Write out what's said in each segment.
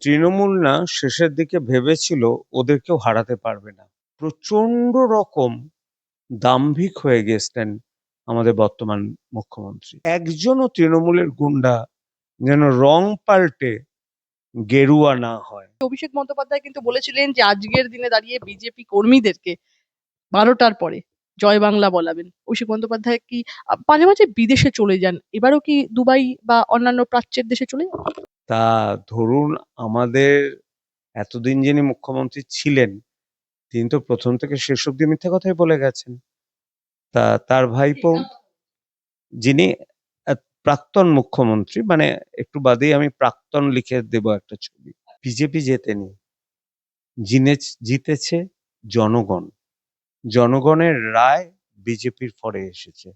তৃণমূল না শেষের দিকে ভেবেছিল ওদের কেউ হারাতে পারবে না। প্রচন্ড রকম দাম্ভিক হয়ে গেছেন আমাদের বর্তমান মুখ্যমন্ত্রী। একজনও তৃণমূলের গুন্ডা যেন রং পাল্টে গেরুয়া না হয়। অভিষেক বন্দ্যোপাধ্যায় কিন্তু বলেছিলেন যে আজকের দিনে দাঁড়িয়ে বিজেপি কর্মীদেরকে 12টার পরে জয় বাংলা বলাবেন। অভিষেক বন্দ্যোপাধ্যায় কি মাঝে মাঝে বিদেশে চলে যান, এবারও কি দুবাই বা অন্যান্য প্রাচ্যের দেশে চলে যান? তা ধরুন, আমাদের এতদিন যিনি মুখ্যমন্ত্রী ছিলেন তিনি তো প্রথম থেকে শেষ অব্দি মিথ্যা কথাই বলে গেছেন। তা তার ভাইপো যিনি প্রাক্তন মুখ্যমন্ত্রী, মানে একটু বাদেই আমি প্রাক্তন লিখে দেব একটা ছবি। বিজেপি জেতেনি, জিতেছে জনগণ। জনগণের রায় বিজেপির ফরে এসেছে।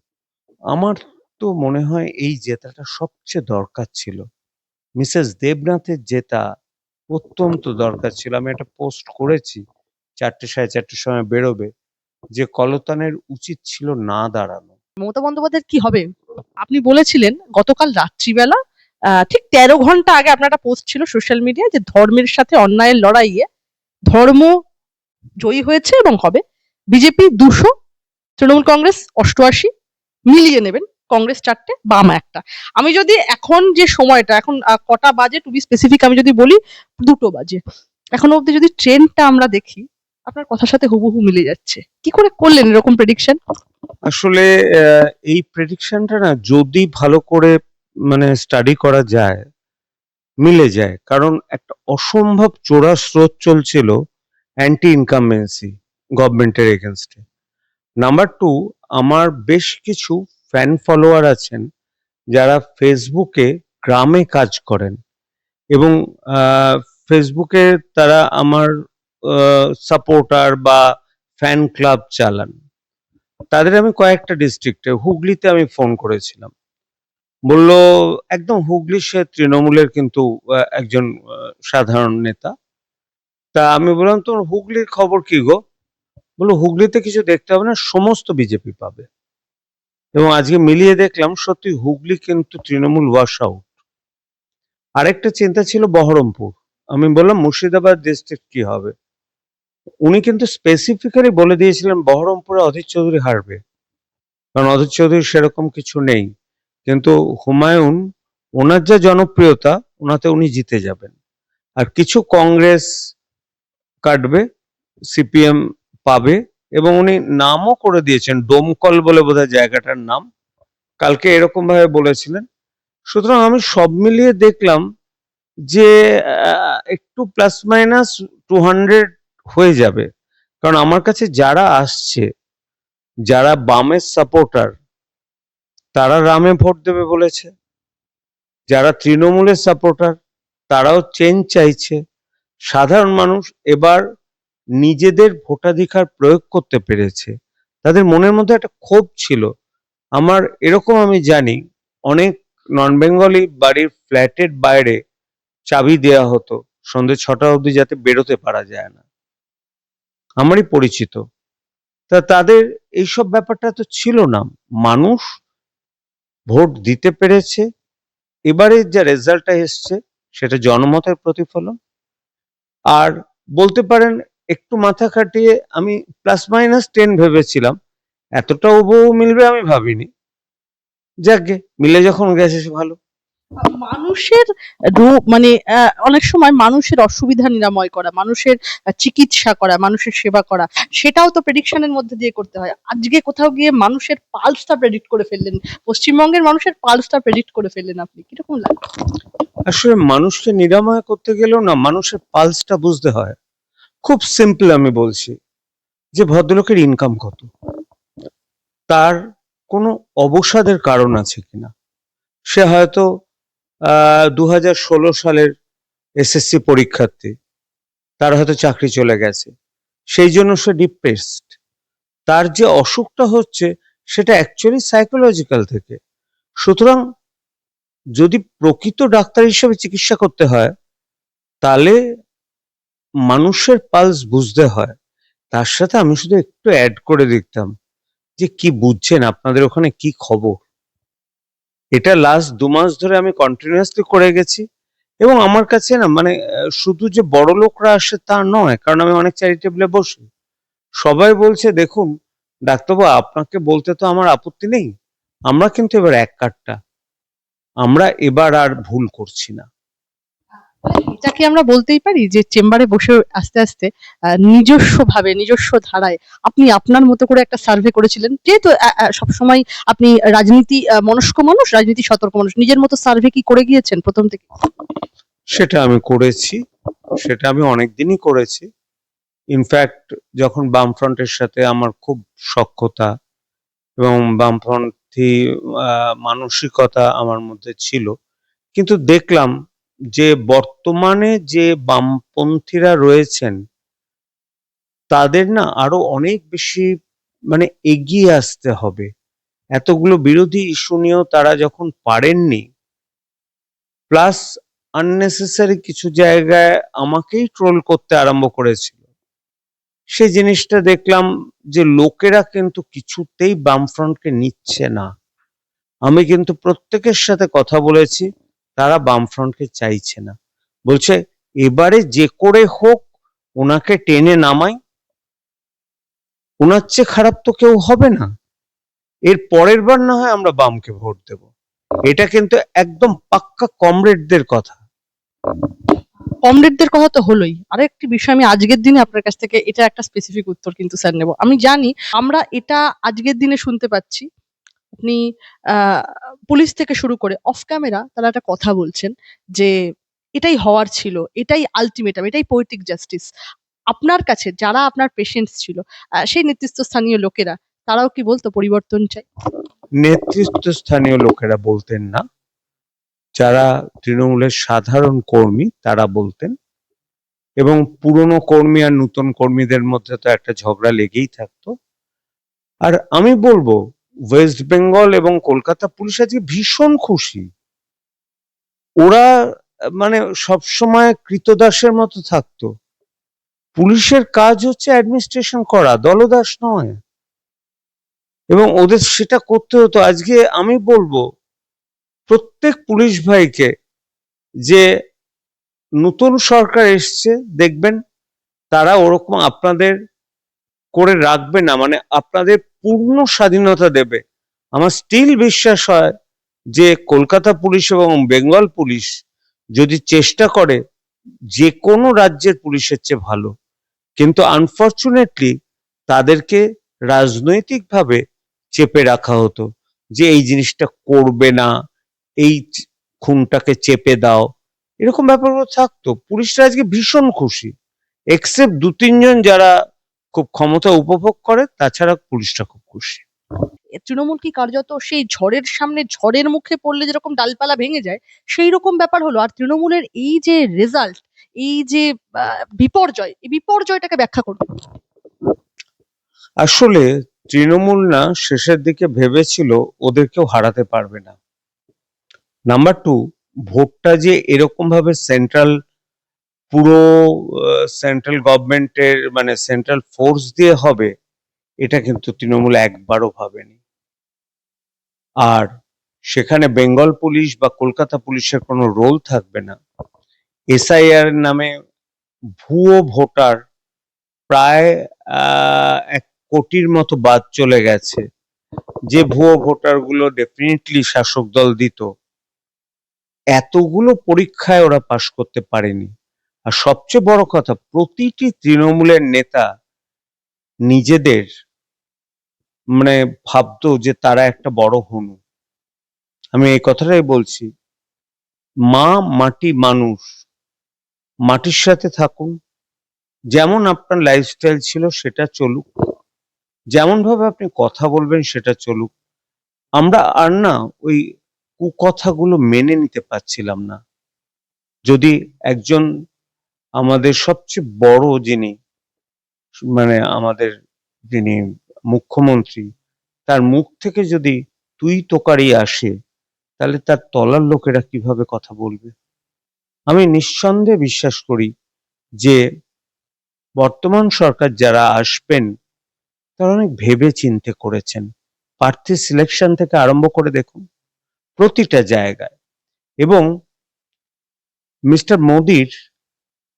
আমার তো মনে হয় এই জেতাটা সবচেয়ে দরকার ছিল। মিসেস দেবনাথের জেতা অত্যন্ত দরকার ছিল। আমি একটা পোস্ট করেছি 4টে 4:30 সময় বেরোবে, যে কলতানের উচিত ছিল না দাঁড়ানো। মমতা বন্দ্যোপাধ্যায়ের কি হবে? আপনি বলেছিলেন গতকাল রাত্রিবেলা, ঠিক 13 ঘন্টা আগে আপনার একটা পোস্ট ছিল সোশ্যাল মিডিয়ায়, যে ধর্মের সাথে অন্যায়ের লড়াইয়ে ধর্ম জয়ী হয়েছে এবং হবে। বিজেপি 200, তৃণমূল কংগ্রেস 88, মিলিয়ে নেবেন। কংগ্রেস 4টে, বাম 1টা। আমি যদি এখন যে সময়টা, এখন কটা বাজে টু বি স্পেসিফিক আমি যদি বলি, 2টো বাজে, এখনো অব্দি যদি ট্রেন্ডটা আমরা দেখি আপনার কথার সাথে হুবহু মিলে যাচ্ছে। কি করে করলেন এরকম প্রেডিকশন? আসলে এই প্রেডিকশনটা না যদি ভালো করে মানে স্টাডি করা যায় মিলে যায়। কারণ একটা অসম্ভব চোরা স্রোত চলছিল অ্যান্টি ইনকামবেন্সি গভর্নমেন্টের এগেনস্টে। নাম্বার 2, আমার বেশ কিছু ফ্যান ফলোয়ার আছেন যারা ফেসবুকে গ্রামে কাজ করেন এবং ফেসবুকে তারা আমার সাপোর্টার বা ফ্যান ক্লাব চালান। তাদের আমি কয়েকটা ডিস্ট্রিক্টে, হুগলিতে আমি ফোন করেছিলাম। বলল একদম হুগলি, সে তৃণমূলের কিন্তু একজন সাধারণ নেতা। তা আমি বললাম তোমার হুগলির খবর কি গো? বললো হুগলিতে কিছু দেখতে হবে না, সমস্ত বিজেপি পাবে। এবং আজকে মিলিয়ে দেখলাম সত্যি হুগলি কিন্তু তৃণমূল ওয়াশ আউট। আরেকটা চিন্তা ছিল বহরমপুর। আমি বললাম মুর্শিদাবাদ ডিস্ট্রিক্ট কি হবে? উনি কিন্তু স্পেসিফিক্যালি বলে দিয়েছিলেন বহরমপুরে অধীর চৌধুরী হারবে, কারণ অধীর চৌধুরী সেরকম কিছু নেই। কিন্তু হুমায়ুন, ওনার যা জনপ্রিয়তা, ওনাতে উনি জিতে যাবেন। আর কিছু কংগ্রেস কাটবে, সিপিএম পাবে, এবং উনি নামও করে দিয়েছেন, ডোমকল বলে বোধহয় জায়গাটার নাম, কালকে এরকম ভাবে বলেছিলেন। সুতরাং আমি সব মিলিয়ে দেখলাম যে একটু প্লাস মাইনাস 200 হয়ে যাবে। কারণ আমার কাছে যারা আসছে, যারা বামের সাপোর্টার, তারা রামে ভোট দেবে বলেছে। যারা তৃণমূলের সাপোর্টার তারাও চেঞ্জ চাইছে। সাধারণ মানুষ এবার নিজেদের ভোটাধিকার প্রয়োগ করতে পেরেছে। তাদের মনের মধ্যে একটা ক্ষোভ ছিল। আমার এরকম আমি জানি অনেক নন বেঙ্গলি বাড়ির ফ্ল্যাটের বাইরে চাবি দেয়া হতো সন্ধ্যে 6টা অবধি, যাতে বেরোতে পারা যায় না। আমারই পরিচিত। তা তাদের এইসব ব্যাপারটা তো ছিল না। মানুষ ভোট দিতে পেরেছে। এবারে যা রেজাল্টটা এসছে সেটা জনমতের প্রতিফলন। আর বলতে পারেন একটু মাথা খাটিয়ে আমি +-10 ভেবেছিলাম, এতটা হুবহু মিলবে আমি ভাবিনি। যাকগে, মিলে যখন গেছে ভালো। মানুষের মানে অনেক সময় মানুষের অসুবিধা নিরাময় করা, মানুষের চিকিৎসা করা, মানুষের সেবা করা, সেটাও তো প্রেডিকশনের মধ্যে দিয়ে করতে হয়। আজকে কোথাও গিয়ে মানুষের পালসটা প্রেডিক্ট করে ফেললেন, পশ্চিমবঙ্গের মানুষের পালসটা প্রেডিক্ট করে ফেললেন আপনি, কিরকম লাগে? আসলে মানুষকে নিরাময় করতে গেলেও না মানুষের পালসটা বুঝতে হয়। খুব সিম্পল আমি বলছি, যে ভদ্রলোকের ইনকাম কত, তার কোনো অবসাদের কারণ আছে কিনা। সে হয়তো 2016 সালের এসএসসি পরীক্ষার্থী, তার হয়তো চাকরি চলে গেছে, সেই জন্য সে ডিপ্রেসড। তার যে অসুখটা হচ্ছে সেটা অ্যাকচুয়ালি সাইকোলজিক্যাল থেকে। সুতরাং যদি প্রকৃত ডাক্তার হিসেবে চিকিৎসা করতে হয় তাহলে মানুষের পালস বুঝতে হয়। তার সাথে আমি শুধু একটু অ্যাড করে দেখতাম যে কি বুঝছেন, আপনাদের ওখানে কি খবর। এটা লাস্ট 2 মাস ধরে আমি কন্টিনিউয়াসলি করে গেছি এবং আমার কাছে না মানে শুধু যে বড় লোকরা আসে তা নয়, কারণ আমি অনেক চ্যারিটেবলে বসি। সবাই বলছে দেখুন ডাক্তারবাবু আপনাকে বলতে তো আমার আপত্তি নেই, আমরা কিন্তু এবার এক কাটটা, আমরা এবার আর ভুল করছি না। এটা কি আমরা বলতেই পারি যে চেম্বারে বসে আস্তে আস্তে নিজস্ব ভাবে নিজস্ব ধারায় আপনি আপনার মতো করে একটা সার্ভে করেছিলেন, যেহেতু সবসময় আপনি রাজনীতি মনস্ক মানুষ, রাজনীতি সতর্ক মানুষ, নিজের মতো সার্ভে কি করে গিয়েছেন প্রথম থেকে? সেটা আমি করেছি, সেটা আমি অনেকদিনই করেছি। ইনফ্যাক্ট যখন বামফ্রন্টের সাথে আমার খুব সখ্যতা এবং বামপন্থী মানসিকতা আমার মধ্যে ছিল, কিন্তু দেখলাম যে বর্তমানে যে বামপন্থীরা রয়েছেন তাদের না আরো অনেক বেশি মানে এগিয়ে আসতে হবে। এতগুলো বিরোধী ইস্যু নিয়েও তারা যখন পারেননি, প্লাস আননেসেসারি কিছু জায়গায় আমাকেই ট্রোল করতে আরম্ভ করেছিল, সেই জিনিসটা দেখলাম যে লোকেরা কিন্তু কিছুতেই বামফ্রন্টকে নিচ্ছে না। আমি কিন্তু প্রত্যেকের সাথে কথা বলেছি, তারা বামফ্রন্টকে চাইছে না, বলছে এবারে যে করে হোক ওনাকে টেনে নামাই, ওনার চেয়ে খারাপ তো কেউ হবে না, এর পরের বার না হয় আমরা বামকে ভোট দেব। এটা কিন্তু একদম পাক্কা কমরেডদের কথা। কমরেডদের কথা তো হলোই, আরেকটি বিষয় আমি আজকের দিনে আপনার কাছ থেকে এটা একটা স্পেসিফিক উত্তর কিন্তু স্যার নেব। আমি জানি আমরা এটা আজকের দিনে শুনতে পাচ্ছি, আপনি আহ, পুলিশ থেকে শুরু করে অফ ক্যামেরা তারা একটা কথা বলছেন যে এটাই হওয়ার ছিল, এটাই আলটিমেটাম, এটাই পোয়েটিক জাস্টিস। আপনার কাছে যারা আপনার পেশেন্টস ছিল, সেই নেতৃত্বস্থানীয় লোকেরা তারাও কি বলতো পরিবর্তন চাই? নেতৃত্বস্থানীয় লোকেরা বলতেন না, যারা তৃণমূলের সাধারণ কর্মী তারা বলতেন, এবং পুরনো কর্মী আর নতুন কর্মীদের মধ্যে তো একটা ঝগড়া লেগেই থাকতো। আর আমি বলবো ওয়েস্ট বেঙ্গল এবং কলকাতা পুলিশ আজকে ভীষণ খুশি। ওরা মানে সবসময় কৃতদাসের মতো থাকতো, পুলিশের কাজ হচ্ছে অ্যাডমিনিস্ট্রেশন করা, দলদাস নয়, এবং ওদের সেটা করতে হতো। আজকে আমি বলবো প্রত্যেক পুলিশ ভাইকে যে নতুন সরকার এসছে দেখবেন তারা ওরকম আপনাদের করে রাখবে না, মানে আপনাদের পূর্ণ স্বাধীনতা দেবে। আমার স্টিল বিশ্বাস হয় যে কলকাতা পুলিশ এবং বেঙ্গল পুলিশ যদি চেষ্টা করে যে কোনো রাজ্যের পুলিশের চেয়ে ভালো, কিন্তু আনফরচুনেটলি তাদেরকে রাজনৈতিকভাবে চেপে রাখা হতো যে এই জিনিসটা করবে না, এই খুনটাকে চেপে দাও, এরকম ব্যাপারগুলো থাকতো। পুলিশরা আজকে ভীষণ খুশি, এক্সেপ্ট দু তিনজন যারা খুব ক্ষমতা উপভোগ করে, তাছাড়া পুলিশরা খুব খুশি। তৃণমূল কি কার্যত সেই ঝড়ের সামনে ঝড়ের মুখে পড়লে যেরকম ডালপালা ভেঙে যায় সেই রকম ব্যাপার হলো? আর তৃণমূলের এই যে রেজাল্ট, এই যে বিপর্যয়, এই বিপর্যয়টাকে ব্যাখ্যা করবে? আসলে তৃণমূল না শেষের দিকে ভেবেছিল ওদের কেউ হারাতে পারবে না। নাম্বার টু, ভোটটা যে এরকম ভাবে সেন্ট্রাল, পুরো সেন্ট্রাল গভর্নমেন্টের মানে সেন্ট্রাল ফোর্স দিয়ে হবে, এটা কিন্তু তৃণমূল একবারও ভাবেনি। আর সেখানে বেঙ্গল পুলিশ বা কলকাতা পুলিশের কোনো রোল থাকবে না। এসআইআর নামে ভুয়ো ভোটার প্রায় 1 কোটির মতো বাদ চলে গেছে, যে ভুয়ো ভোটার গুলো ডেফিনেটলি শাসক দল দিত, এতগুলো পরীক্ষায় ওরা পাশ করতে পারেনি। আর সবচেয়ে বড় কথা, প্রতিটি তৃণমূলের নেতা নিজেদের মানে ভাবতো যে তারা একটা বড় হনু। আমি এই কথাটাই বলছি, মা মাটি মানুষ, মাটির সাথে থাকুন, যেমন আপনার লাইফস্টাইল ছিল সেটা চলুক, যেমন ভাবে আপনি কথা বলবেন সেটা চলুক। আমরা আর না ওই কুকথাগুলো মেনে নিতে পারছিলাম না। যদি একজন আমাদের সবচেয়ে বড় যিনি মানে আমাদের যিনি মুখ্যমন্ত্রী, তার মুখ থেকে যদি তুই তোকারি আসে, তাহলে তার তলার লোকেরা কিভাবে কথা বলবে? আমি নিঃসন্দেহে বিশ্বাস করি যে বর্তমান সরকার যারা আসবেন তারা অনেক ভেবে চিন্তে করেছেন। প্রার্থী সিলেকশন থেকে আরম্ভ করে দেখুন প্রতিটা জায়গায়, এবং মিস্টার মোদির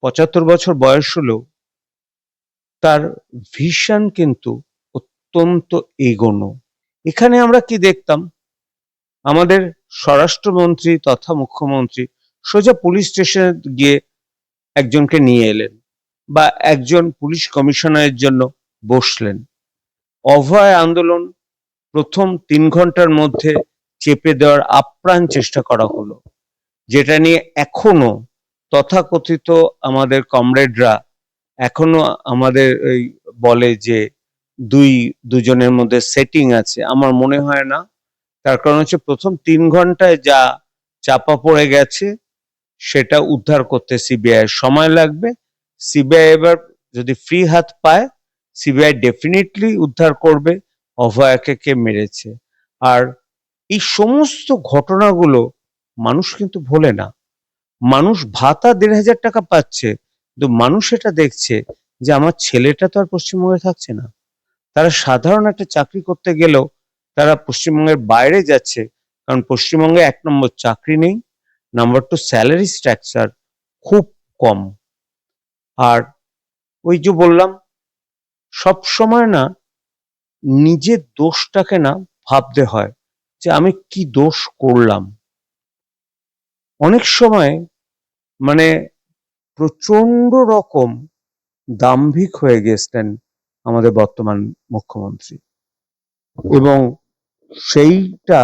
৭৫ বছর বয়স হলেও তার ভিশন কিন্তু অত্যন্ত এগোনো। এখানে আমরা কি দেখতাম, আমাদের স্বরাষ্ট্রমন্ত্রী তথা মুখ্যমন্ত্রী সোজা পুলিশ স্টেশনে গিয়ে একজনকে নিয়ে এলেন বা একজন পুলিশ কমিশনারের জন্য বসলেন। অভয় আন্দোলন প্রথম ৩ ঘন্টার মধ্যে চেপে দেওয়ার আপ্রাণ চেষ্টা করা হলো, যেটা নিয়ে এখনো তথাকথিত আমাদের কমরেডরা এখনো আমাদের এই বলে যে দুজনের মধ্যে সেটিং আছে। আমার মনে হয় না। তার কারণ হচ্ছে প্রথম ৩ ঘন্টায় যা চাপা পড়ে গেছে সেটা উদ্ধার করতে সিবিআই সময় লাগবে। সিবিআই এবার যদি ফ্রি হাত পায়, সিবিআই ডেফিনেটলি উদ্ধার করবে অভয়াকে কে মেরেছে। আর এই সমস্ত ঘটনাগুলো মানুষ কিন্তু ভোলে না। মানুষ ভাতা ১,৫০০ টাকা পাচ্ছে, কিন্তু মানুষ এটা দেখছে যে আমার ছেলেটা তো আর পশ্চিমবঙ্গে থাকছে না। তারা সাধারণ একটা চাকরি করতে গেলেও তারা পশ্চিমবঙ্গের বাইরে যাচ্ছে, কারণ পশ্চিমবঙ্গে ১ নম্বর চাকরি নেই, নাম্বার 2 স্যালারি স্ট্রাকচার খুব কম। আর ওই যে বললাম, সব সময় না নিজের দোষটাকে না ভাবতে হয় যে আমি কি দোষ করলাম। অনেক সময় মানে প্রচন্ড রকম দাম্ভিক হয়ে গেছেন আমাদের বর্তমান মুখ্যমন্ত্রী, এবং সেইটা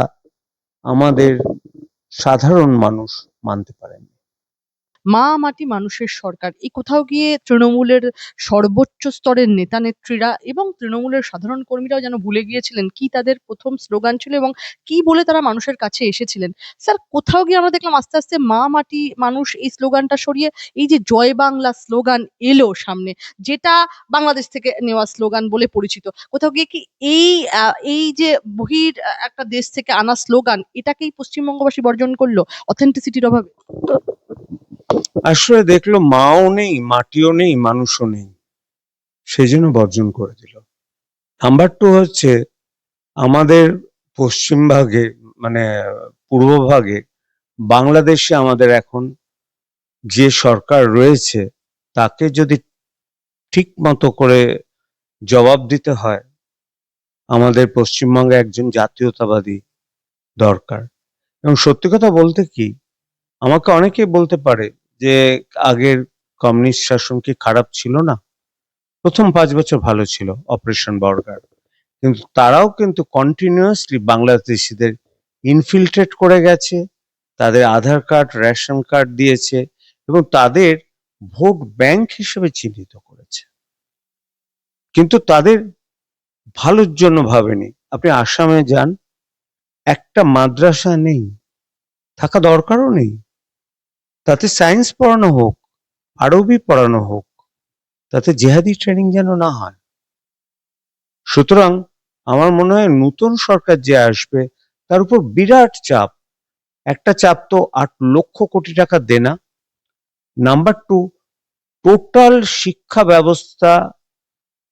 আমাদের সাধারণ মানুষ মানতে পারেন। মা মাটি মানুষের সরকার, এই কোথাও গিয়ে তৃণমূলের সর্বোচ্চ স্তরের নেতা নেত্রীরা এবং তৃণমূলের সাধারণ কর্মীরাও যেন ভুলে গিয়েছিলেন কি তাদের প্রথম স্লোগান ছিল এবং কি বলে তারা মানুষের কাছে এসেছিলেন। স্যার, কোথাও গিয়ে আমরা দেখলাম আস্তে আস্তে মা মাটি মানুষ এই স্লোগানটা সরিয়ে এই যে জয় বাংলা স্লোগান এলো সামনে, যেটা বাংলাদেশ থেকে নেওয়া স্লোগান বলে পরিচিত, কোথাও গিয়ে কি এই যে একটা দেশ থেকে আনা স্লোগান, এটাকেই পশ্চিমবঙ্গবাসী বর্জন করলো অথেন্টিসিটির অভাবে? আসলে দেখলো মাও নেই, মাটিও নেই, মানুষও নেই, সেই জন্য বর্জন করে দিল। নাম্বার 2 হচ্ছে আমাদের পশ্চিমভাগে মানে পূর্বভাগে বাংলাদেশে আমাদের এখন যে সরকার রয়েছে তাকে যদি ঠিক মতো করে জবাব দিতে হয়, আমাদের পশ্চিমবঙ্গে একজন জাতীয়তাবাদী দরকার। এবং সত্যি কথা বলতে কি, আমাকে অনেকেই বলতে পারে যে আগের কমিউনিস্ট শাসন কি খারাপ ছিল না? প্রথম ৫ বছর ভালো ছিল অপারেশন বর্গার, কিন্তু তারাও কিন্তু কন্টিনিউয়াসলি বাংলাদেশিদের ইনফিল্ট্রেট করে গেছে, তাদের আধার কার্ড রেশন কার্ড দিয়েছে এবং তাদের ভোট ব্যাংক হিসেবে চিহ্নিত করেছে, কিন্তু তাদের ভালোর জন্য ভাবেনি। আপনি আসামে যান, একটা মাদ্রাসা নেই, থাকা দরকারও নেই। তাতে সায়েন্স পড়ানো হোক, আরবি পড়ানো হোক, তাতে জেহাদি ট্রেনিং যেন না হয়। সুতরাং আমার মনে হয় নতুন সরকার যে আসবে তার উপর বিরাট চাপ। একটা চাপ তো ৮ লক্ষ কোটি টাকা দেনা। নাম্বার 2, টোটাল শিক্ষা ব্যবস্থা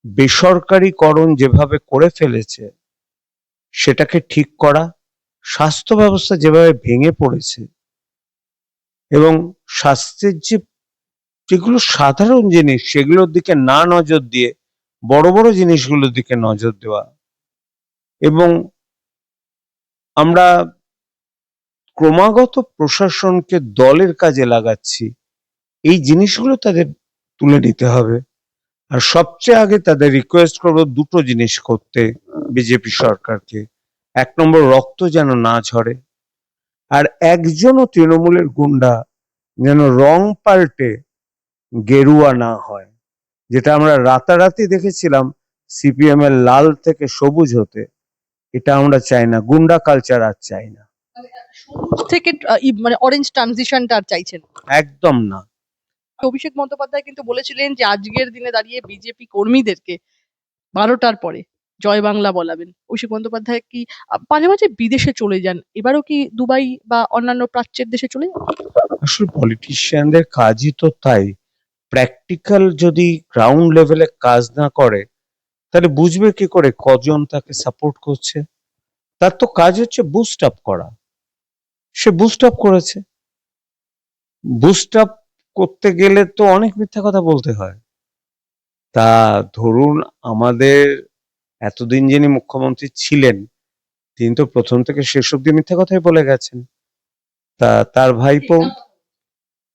বেসরকারিকরণ যেভাবে করে ফেলেছে সেটাকে ঠিক করা, স্বাস্থ্য ব্যবস্থা যেভাবে ভেঙে পড়েছে, এবং স্বাস্থ্যের যেগুলো সাধারণ জিনিস সেগুলোর দিকে না নজর দিয়ে বড় বড় জিনিসগুলোর দিকে নজর দেওয়া, এবং আমরা ক্রমাগত প্রশাসনকে দলের কাজে লাগাচ্ছি, এই জিনিসগুলো তাদের তুলে নিতে হবে। আর সবচেয়ে আগে তাদের রিকোয়েস্ট করবো দুটো জিনিস করতে বিজেপি সরকারকে। ১ নম্বর, রক্ত যেন না ঝরে, আর একজনও তৃণমূলের গুন্ডা যেন রং পাল্টে গেরুয়া না হয়, যেটা আমরা রাতারাতি দেখেছিলাম সিপিএম এর লাল থেকে সবুজ হতে। এটা আমরা চাই না, গুন্ডা কালচার আর চাই না, সবুজ থেকে মানে অরেঞ্জ ট্রানজিশনটা আর চাইছেন না। একদম না। অভিষেক বন্দ্যোপাধ্যায় কিন্তু বলেছিলেন যে আজকের দিনে দাঁড়িয়ে বিজেপি কর্মীদেরকে ১২টার পরে জয় বাংলা বলাবেন। অভিষেক বন্দ্যোপাধ্যায় কি মাঝে মাঝে বিদেশে চলে যান, এবারও কি দুবাই বা অন্যান্য প্রাচ্যের দেশে চলে যান? আসলে পলিটিশিয়ানদের কাজই তো তাই। প্র্যাকটিক্যাল যদি গ্রাউন্ড লেভেলে কাজ না করে তাহলে বুঝবে কি করে কজন তাকে সাপোর্ট করছে। তার তো কাজ হচ্ছে বুস্ট আপ করা, সে বুস্ট আপ করেছে। বুস্ট আপ করতে গেলে তো অনেক মিথ্যা কথা বলতে হয়। তা ধরুন, আমাদের এতদিন যিনি মুখ্যমন্ত্রী ছিলেন, তিনি তো প্রথম থেকে শেষ অব্দি মিথ্যা কথাই বলে গেছেন। তা তার ভাইপো,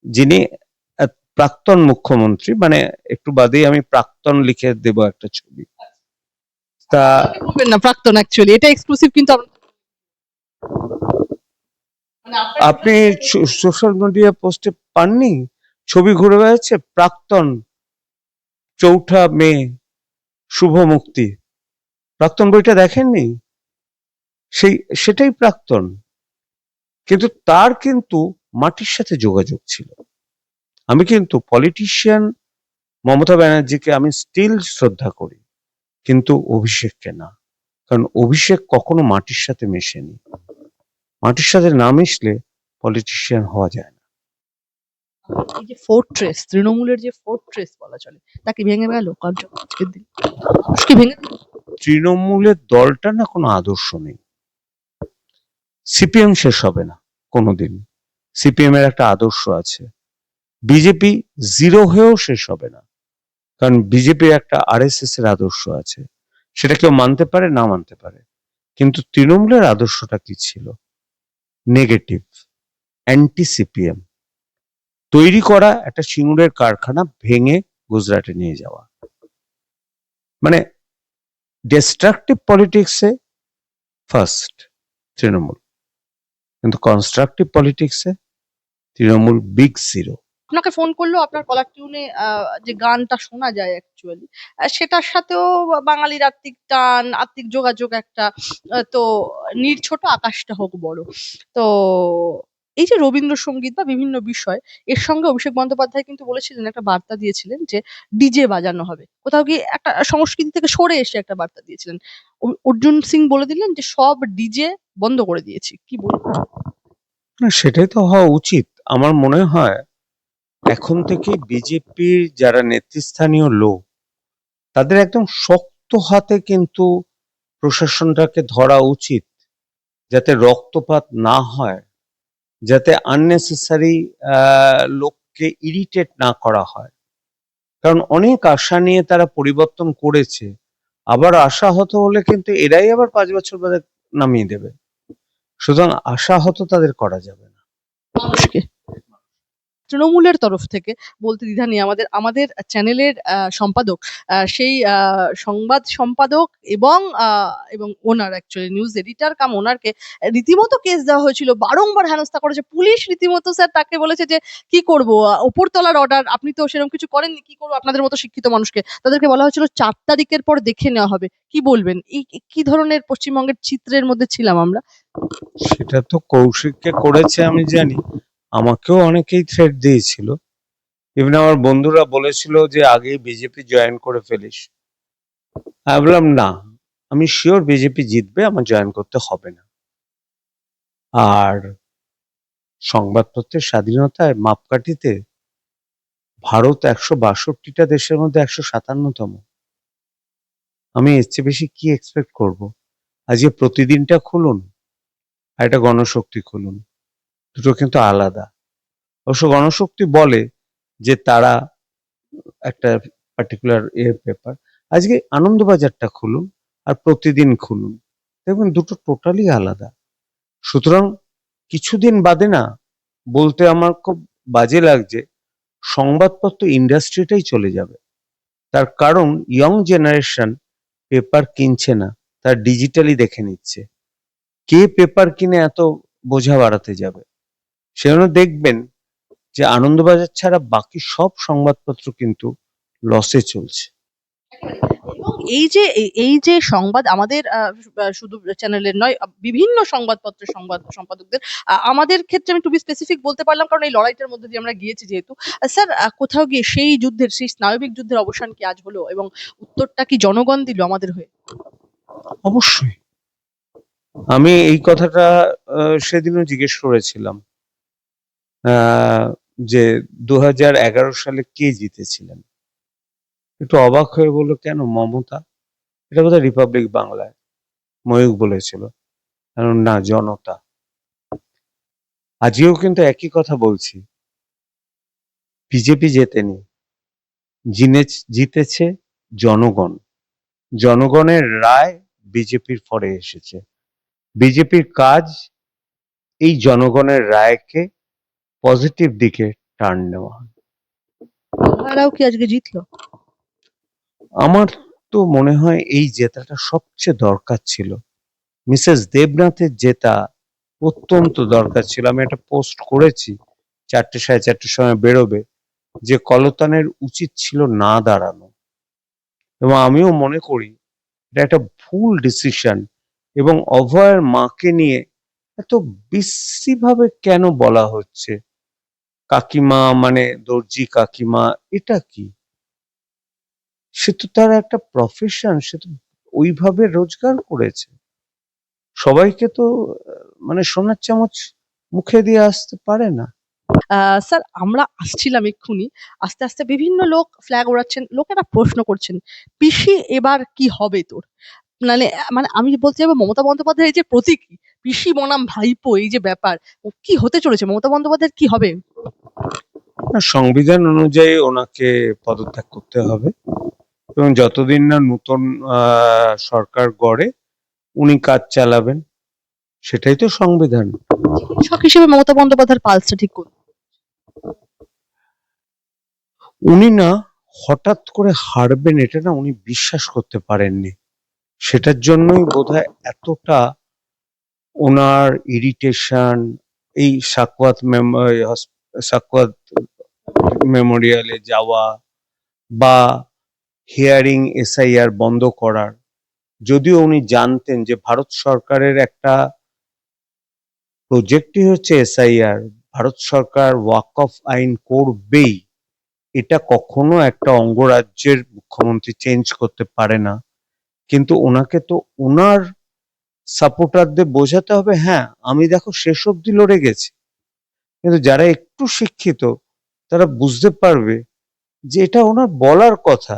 যিনি প্রাক্তন মুখ্যমন্ত্রী, মানে একটু বাদেই আমি প্রাক্তন লিখে দেব একটা ছবি। তা বলবেন না প্রাক্তন, অ্যাকচুয়ালি এটা এক্সক্লুসিভ কিন্তু মানে আপনি সোশ্যাল মিডিয়া পোস্টে পাননি? ছবি ঘুরে বেড়াচ্ছে, প্রাক্তন 4 মে শুভ মুক্তি। প্রাক্তন বইটা দেখেননি? সেটাই প্রাক্তন। কিন্তু তার কিন্তু মাটির সাথে যোগাযোগ ছিল। আমি কিন্তু পলিটিশিয়ান মমতা ব্যানার্জিকে আমি স্টিল শ্রদ্ধা করি, কিন্তু অভিষেককে না। কারণ অভিষেক কখনো মাটির সাথে মেশেনি। মাটির সাথে না মিশলে পলিটিশিয়ান হওয়া যায় না। এই যে ফোর্ট্রেস, তৃণমূলের যে ফোর্ট্রেস বলা চলে, তাকে ভেঙে গেল কার্যত আজকের দিন। মানুষকে ভেঙে দিল। তৃণমূলের দলটা না কোনো আদর্শ নেই। সিপিএম শেষ হবে না কোনোদিন। সিপিএম এর একটা আদর্শ আছে। বিজেপি জিরো হয়েও শেষ হবে না, কারণ বিজেপির একটা আরএসএস এর আদর্শ আছে। সেটা কেউ মানতে পারে, না মানতে পারে, কিন্তু তৃণমূলের আদর্শটা কি ছিল? নেগেটিভ, অ্যান্টি সিপিএম, তৈরি করা একটা সিঙ্গুরের কারখানা ভেঙে গুজরাটে নিয়ে যাওয়া। মানে ডিস্ট্রাকটিভ পলিটিক্সে ফার্স্ট তৃণমূল, কিন্তু কনস্ট্রাকটিভ পলিটিক্সে তৃণমূল বিগ জিরো। আপনাকে ফোন করলো, আপনার কলার টিউনে যে গানটা শোনা যায় অ্যাকচুয়ালি, সেটার সাথেও বাঙালির আত্মিক টান, আত্মিক যোগাযোগ একটা, তো নীড় ছোট আকাশটা হোক বড়। তো এই যে রবীন্দ্রসঙ্গীত বা বিভিন্ন বিষয়, এর সঙ্গে অভিষেক বন্দ্যোপাধ্যায় কিন্তু বলেছিলেন, একটা বার্তা দিয়েছিলেন যে ডিজে বাজানো হবে। কোথাও গিয়ে একটা সংস্কৃতি থেকে সরে এসে একটা বার্তা দিয়েছিলেন। অর্জুন সিং বলে দিলেন যে সব ডিজে বন্ধ করে দিয়েছি। কি বলবো? না, সেটাই তো হওয়া উচিত। আমার মনে হয় এখন থেকে বিজেপির যারা নেতৃস্থানীয় লোক, তাদের একদম শক্ত হাতে কিন্তু প্রশাসনটাকে ধরা উচিত, যাতে রক্তপাত না হয়, যাতে আননেসেসারি লোককে ইরিটেট না করা হয়। কারণ অনেক আশা নিয়ে তারা পরিবর্তন করেছে, আবার আশাহত হলে কিন্তু এরাই আবার 5 বছর বাদে নামিয়ে দেবে। সুতরাং আশাহত তাদের করা যাবে না। মানুষকে তৃণমূলের তরফ থেকে বলতে দ্বিধা নেই, আমাদের আমাদের চ্যানেলের সম্পাদক, সেই সংবাদ সম্পাদক এবং এবং ওনার অ্যাকচুয়ালি নিউজ এডিটর কাম ওনারকে রীতিমতো কেস দেওয়া হয়েছিল, বারংবার হেনস্থা করেছে পুলিশ। রীতিমতো স্যার তাকে বলেছে যে কি করব, ওপরতলার অর্ডার, আপনি তো সেরকম কিছু করেননি, কি করবো আপনাদের মতো শিক্ষিত মানুষকে। তাদেরকে বলা হয়েছিল 4 তারিখের পর দেখে নেওয়া হবে। কি বলবেন, এই কি ধরনের পশ্চিমবঙ্গের চিত্রের মধ্যে ছিলাম আমরা? সেটা তো কৌশিককে করেছে আমি জানি, আমাকেও অনেকেই থ্রেট দিয়েছিল। ইভেন আমার বন্ধুরা বলেছিল যে আগেই বিজেপি জয়েন করে ফেলিস। আমি বললাম না, আমি শিওর বিজেপি জিতবে, আমার জয়েন করতে হবে না। আর সংবাদপত্রের স্বাধীনতায় মাপকাঠিতে ভারত 162টা দেশের মধ্যে 157তম। আমি এর চেয়ে বেশি কি এক্সপেক্ট করব? আজকে প্রতিদিনটা খুলুন আর এটা গণশক্তি খুলুন, দুটো কিন্তু আলাদা। অবশ্য গণশক্তি বলে যে তারা একটা পার্টিকুলার পেপার। আজকে আনন্দবাজারটা খুলুন আর প্রতিদিন খুলুন, দেখবেন দুটো টোটালি আলাদা। সুতরাং কিছুদিন বাদে না, বলতে আমার খুব বাজে লাগছে, সংবাদপত্র ইন্ডাস্ট্রিটাই চলে যাবে। তার কারণ ইয়ং জেনারেশন পেপার কিনছে না, তার ডিজিটালি দেখে নিচ্ছে। কে পেপার কিনে এত বোঝা বাড়াতে যাবে? সেজন্য দেখবেন যে আনন্দবাজার ছাড়া বাকি সব সংবাদপত্র কিন্তু লসে চলছে। এবং এই যে সংবাদ আমাদের শুধু চ্যানেলের নয়, বিভিন্ন সংবাদপত্রের সংবাদ সম্পাদকদের, আমাদের ক্ষেত্রে আমি টু বি স্পেসিফিক বলতে পারলাম, কারণ এই লড়াইটার মধ্যে দিয়ে আমরা গিয়েছি যেহেতু। স্যার, কোথাও গিয়ে সেই যুদ্ধের, সেই স্নায়বিক যুদ্ধের অবসান কি আজ হলো, এবং উত্তরটা কি জনগণ দিল আমাদের হয়ে? অবশ্যই। আমি এই কথাটা সেদিনও জিজ্ঞেস করেছিলাম যে 2011 সালে কে জিতেছিলেন। একটু অবাক হয়ে বললো, কেন মমতা? এটা বোধহয় রিপাবলিক বাংলায় ময়ূক বলেছিল। কারণ না, জনতা। আজকেও কিন্তু একই কথা বলছি, বিজেপি জেতেনি, জিতেছে জনগণ। জনগণের রায় বিজেপির ফরে এসেছে। বিজেপির কাজ এই জনগণের রায়কে পজিটিভ দিকে টার্ন নেওয়া। মহারাও কি আজকে জিতলো? আমার তো মনে হয় এই জেতাটা সবচেয়ে দরকার ছিল। মিসেস দেবনাথের জেতা অত্যন্ত দরকার ছিল। আমি একটা পোস্ট করেছি 4টে 4:30 সময় বেরোবে, যে কলতানের উচিত ছিল না দাঁড়ানো, এবং আমিও মনে করি এটা একটা ভুল ডিসিশন। এবং অভয়ের মাকে নিয়ে এত বিশ্রীভাবে কেন বলা হচ্ছে? কাকিমা মানে দর্জি কাকিমা, এটা কি? সে তো তার একটা প্রফেশন, সে তো ওইভাবে রোজগার করেছে। সবাইকে তো মানে সোনার চামচ মুখে দিয়ে আসতে পারে না। স্যার, আমরা আসছিলাম এক্ষুনি, আস্তে আস্তে বিভিন্ন লোক ফ্ল্যাগ ওড়াচ্ছেন, লোকেরা প্রশ্ন করছেন, পিসি এবার কি হবে তোর? মানে মানে আমি বলতে চাইবো, মমতা বন্দ্যোপাধ্যায়ের এই যে প্রতীকী পিসি বনাম ভাইপো, এই যে ব্যাপার, ও কি হতে চলেছে? মমতা বন্দ্যোপাধ্যায়ের কি হবে? না, সংবিধান অনুযায়ী ওনাকে পদত্যাগ করতে হবে, এবং যতদিন না নতুন সরকার গড়ে উনি কাজ চালাবেন, সেটাই তো সংবিধান। চিকিৎসক হিসেবে মমতা বন্দ্যোপাধ্যায়ের পালসটা ঠিক করুন। উনি না হঠাৎ করে হারবেন এটা না উনি বিশ্বাস করতে পারেননি। সেটার জন্যই বোধহয় এতটা ওনার ইরিটেশন। এই সাকওয়াত মেমোরিয়ালে যাওয়া বা হিয়ারিং এসআইআর বন্ধ করার, যদিও উনি জানতেন যে ভারত সরকারের একটা প্রজেক্টই হচ্ছে এসআইআর, ভারত সরকার ওয়াকফ আইন করবেই, এটা কখনো একটা অঙ্গরাজ্যের মুখ্যমন্ত্রী চেঞ্জ করতে পারে না। কিন্তু ওনাকে তো ওনার সাপোর্টারদের বোঝাতে হবে, হ্যাঁ আমি দেখো শেষ অব্দি লড়ে গেছি। কিন্তু যারা একটু শিক্ষিত তারা বুঝতে পারবে যে এটা ওনার বলার কথা,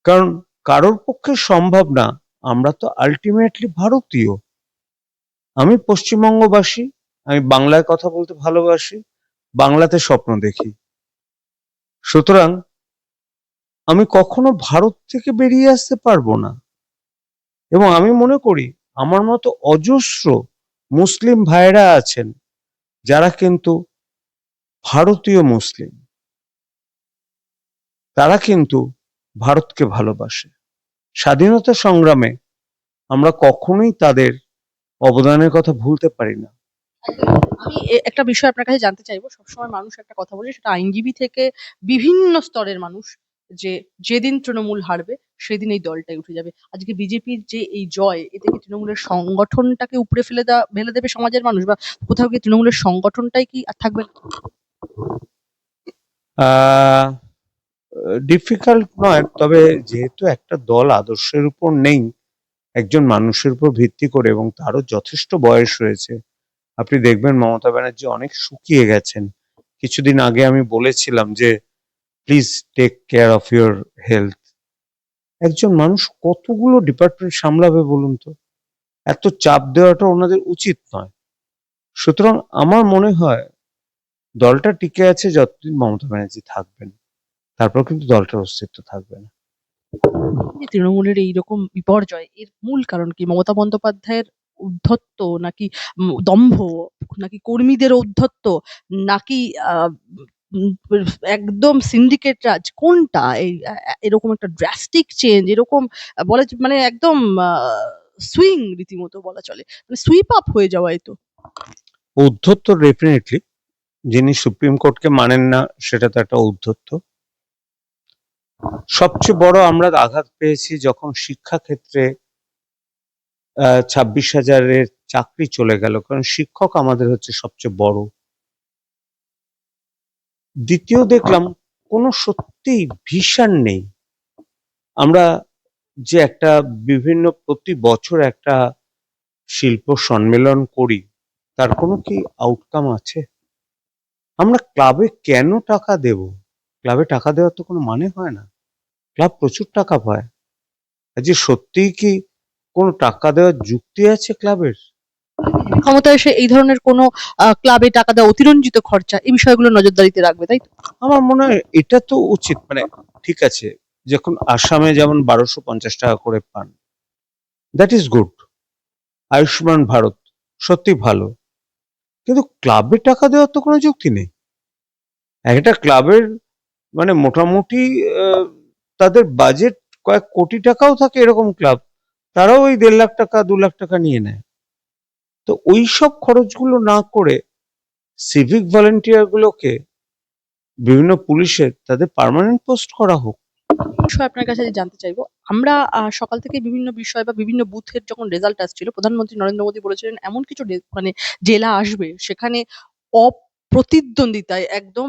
কারণ কারোর পক্ষে সম্ভব না। আমরা তো আলটিমেটলি ভারতীয়। আমি পশ্চিমবঙ্গবাসী, আমি বাংলায় কথা বলতে ভালোবাসি, বাংলাতে স্বপ্ন দেখি। সুতরাং আমি কখনো ভারত থেকে বেরিয়ে আসতে পারবো না। এবং আমি মনে করি আমার মতো অজস্র মুসলিম ভাইরা আছেন যারা কিন্তু ভারতীয় মুসলিম, তারা কিন্তু ভারতকে ভালোবাসে। স্বাধীনতা সংগ্রামে আমরা কখনোই তাদের অবদানের কথা ভুলতে পারি না। আমি একটা বিষয় আপনার কাছে জানতে চাইবো, সবসময় মানুষ একটা কথা বলে, সেটা আইনজীবী থেকে বিভিন্ন স্তরের মানুষ, যে যেদিন তৃণমূল হারবে সেদিন এই দলটাই উঠে যাবে। আজকে বিজেপির যে এই জয়, এতে কি তৃণমূলের সংগঠনটাকে উপড়ে ফেলে দেবে সমাজের মানুষ, বা কোথাও কি তৃণমূলের সংগঠনটাই কি আর থাকবে না? আহ ডিফিকাল্ট নয়, তবে যেহেতু একটা দল আদর্শের উপর নেই, একজন মানুষের উপর ভিত্তি করে, এবং তারও যথেষ্ট বয়স রয়েছে। আপনি দেখবেন মমতা ব্যানার্জি অনেক শুকিয়ে গেছেন। কিছুদিন আগে আমি বলেছিলাম যে please take care of your health. একজন মানুষ কতগুলো ডিপার্টমেন্ট সামলাবে বলুন তো? এত চাপ দেওয়াটা ওনাদের উচিত নয়। সুতরাং আমার মনে হয় দলটা টিকে আছে যতদিন মমতা ব্যানার্জি থাকবেন, তারপর কিন্তু দলটার অস্তিত্ব থাকবে না। যে তৃণমূলের এইরকম বিপর্যয়, এর মূল কারণ কি? মমতা বন্দ্যোপাধ্যায়ের উদ্ধত্ত, নাকি দম্ভ, নাকি কর্মীদের ঔদ্ধত্য, নাকি উম, একদম সিন্ডিকেট রাজ? কোনটা এই এরকম একটা ড্রাস্টিক চেঞ্জ, এরকম বলা মানে একদম সুইং রীতিমতো বলা চলে, মানে সুইপ আপ হয়ে যাওয়া? এই তো ঔদ্ধত্য ডেফিনেটলি, যিনি সুপ্রিম কোর্টকে মানেন না সেটা তো একটা ঔদ্ধত্য। সবচেয়ে বড় আমরা আঘাত পেয়েছি যখন শিক্ষাক্ষেত্রে 26,000-এর চাকরি চলে গেল, কারণ শিক্ষক আমাদের হচ্ছে সবচেয়ে বড়। দ্বিতীয় দেখলাম কোনো সত্যিই ভিশন নেই। আমরা যে একটা বিভিন্ন প্রতি বছর একটা শিল্প সম্মেলন করি, তার কোনো কি আউটকাম আছে? আমরা ক্লাবে কেন টাকা দেব? ক্লাবে টাকা দেওয়ার তো কোনো মানে হয় না। ক্লাব প্রচুর টাকা পায়। যে সত্যিই কি কোনো টাকা দেওয়ার যুক্তি আছে ক্লাবের? ক্ষমতায় এসে এই ধরনের কোনো ক্লাবে টাকা দেওয়া অতিরঞ্জিত খরচা এই বিষয়গুলো নজরদারিতে রাখবে, তাই তো? আমার মনে হয় এটা তো উচিত, মানে ঠিক আছে, যখন আসামে যেমন 1250 টাকা করে পান, that is good. Ayushman Bharat সত্যি ভালো, কিন্তু ক্লাবে টাকা দেওয়ার তো কোনো যুক্তি নেই। একটা ক্লাবের মানে মোটামুটি আহ, তাদের বাজেট কয়েক কোটি টাকাও থাকে, এরকম ক্লাব তারাও ওই 1.5 লাখ টাকা 2 লাখ টাকা নিয়ে নেয়। তো ওই সব খরচগুলো না করে সিভিক ভলেন্টিয়ার গুলোকে বিভিন্ন পুলিশের তাদের পার্মানেন্ট পোস্ট করা হোক। বিষয় আপনার কাছে জানতে চাইবো। আমরা সকাল থেকে বিভিন্ন বিষয় বা বিভিন্ন বুথের যখন রেজাল্ট আসছিল, প্রধানমন্ত্রী নরেন্দ্র মোদী বলেছিলেন এমন কিছু মানে জেলা আসবে সেখানে অপ্রতিদ্বন্দ্বিতায় একদম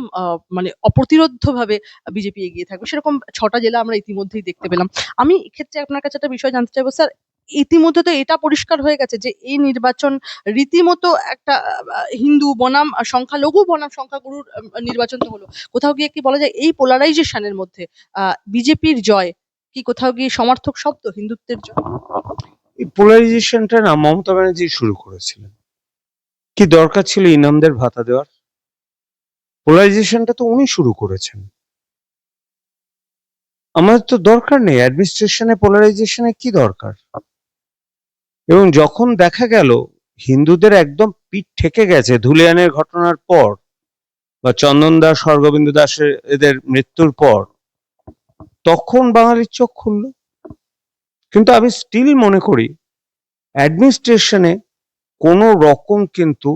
মানে অপ্রতিরোধ্যভাবে বিজেপি এগিয়ে থাকবে। সেরকম ৬টা জেলা আমরা ইতিমধ্যেই দেখতে পেলাম। আমি এক্ষেত্রে আপনার কাছে একটা বিষয় জানতে চাইবো স্যার, ইতিমধ্যে তো এটা পরিষ্কার হয়ে গেছে যে এই নির্বাচন রীতিমতো একটা হিন্দু বনাম সংখ্যালঘু বনাম সংখ্যাগুরুর নির্বাচন তো হলো। কোথাও গিয়ে কি বলা যায় এই পোলারাইজেশন এর মধ্যে বিজেপির জয় কি কোথাও গিয়ে সমার্থক শব্দ হিন্দুত্বের জয়? এই পোলারাইজেশনটা না মমতা ব্যানার্জি শুরু করেছিলেন। কি দরকার ছিল ইনামদের ভাতা দেওয়ার? পোলারাইজেশনটা তো উনি শুরু করেছেন। আমাদের তো দরকার নেই অ্যাডমিনিস্ট্রেশনে পোলারাইজেশনে, কি দরকার? এবং যখন দেখা গেল হিন্দুদের একদম পিঠ ঠেকে গেছে ধুলিয়ানের ঘটনার পর বা চন্দন দাস হরগোবিন্দ দাসের এদের মৃত্যুর পর, তখন বাঙালির চোখ খুলল। কিন্তু আমি স্টিল মনে করি অ্যাডমিনিস্ট্রেশনে কোনো রকম কিন্তু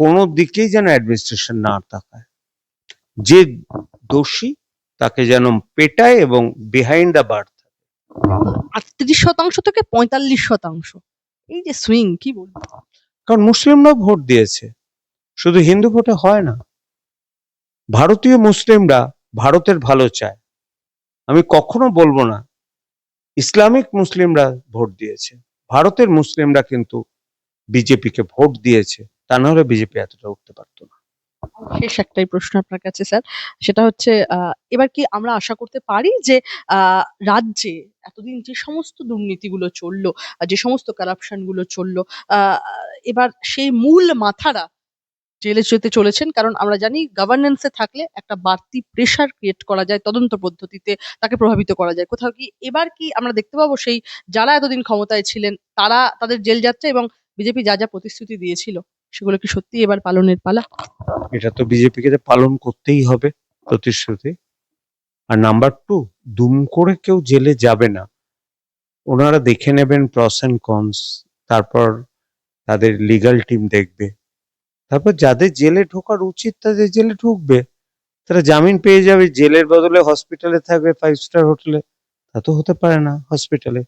কোনো দিকেই যেন অ্যাডমিনিস্ট্রেশন না তাকায়। যে দোষী তাকে যেন পেটায় এবং বিহাইন্ড দ্য বার। ৩৮% থেকে ৪৫%, এই যে সুইং কি বলবো। কারণ মুসলিমরাও ভোট দিয়েছে, শুধু হিন্দু ভোটে হয় না। ভারতীয় মুসলিমরা ভারতের ভালো চায়। আমি কখনো বলবো না ইসলামিক মুসলিমরা ভোট দিয়েছে, ভারতের মুসলিমরা কিন্তু বিজেপিকে ভোট দিয়েছে, তা নাহলে বিজেপি এতটা উঠতে পারতো না। শেষ একটাই প্রশ্ন আপনার কাছে স্যার, সেটা হচ্ছে এবার কি আমরা আশা করতে পারি যে রাজ্যে এতদিন যে সমস্ত দুর্নীতিগুলো চললো, যে সমস্ত কারাপশন গুলো চললো, এবার সেই মূল মাথারা জেলে যেতে চলেছেন? কারণ আমরা জানি গভর্নেন্স এ থাকলে একটা বাড়তি প্রেশার ক্রিয়েট করা যায়, তদন্ত পদ্ধতিতে তাকে প্রভাবিত করা যায়। কোথাও কি এবার কি আমরা দেখতে পাবো সেই যারা এতদিন ক্ষমতায় ছিলেন তারা তাদের জেল যাচ্ছে এবং বিজেপি যা যা প্রতিশ্রুতি দিয়েছিল সেগুলো কি সত্যি এবার পালনের পালা? এটা তো বিজেপিকে পালন করতেই হবে প্রতিশ্রুতি। আর নাম্বার টু, দুম করে কেউ জেলে যাবে না। ওনারা দেখে নেবেন প্রস এন্ড কনস, তারপর তাদের লিগ্যাল টিম দেখবে, তারপর যাদের জেলে ঢোকার উচিত তাদের জেলে ঢুকবে। তারা জামিন পেয়ে যাবে, জেলের বদলে হসপিটালে থাকবে 5 স্টার হোটেলে। তা তো হতে পারে না হসপিটালে।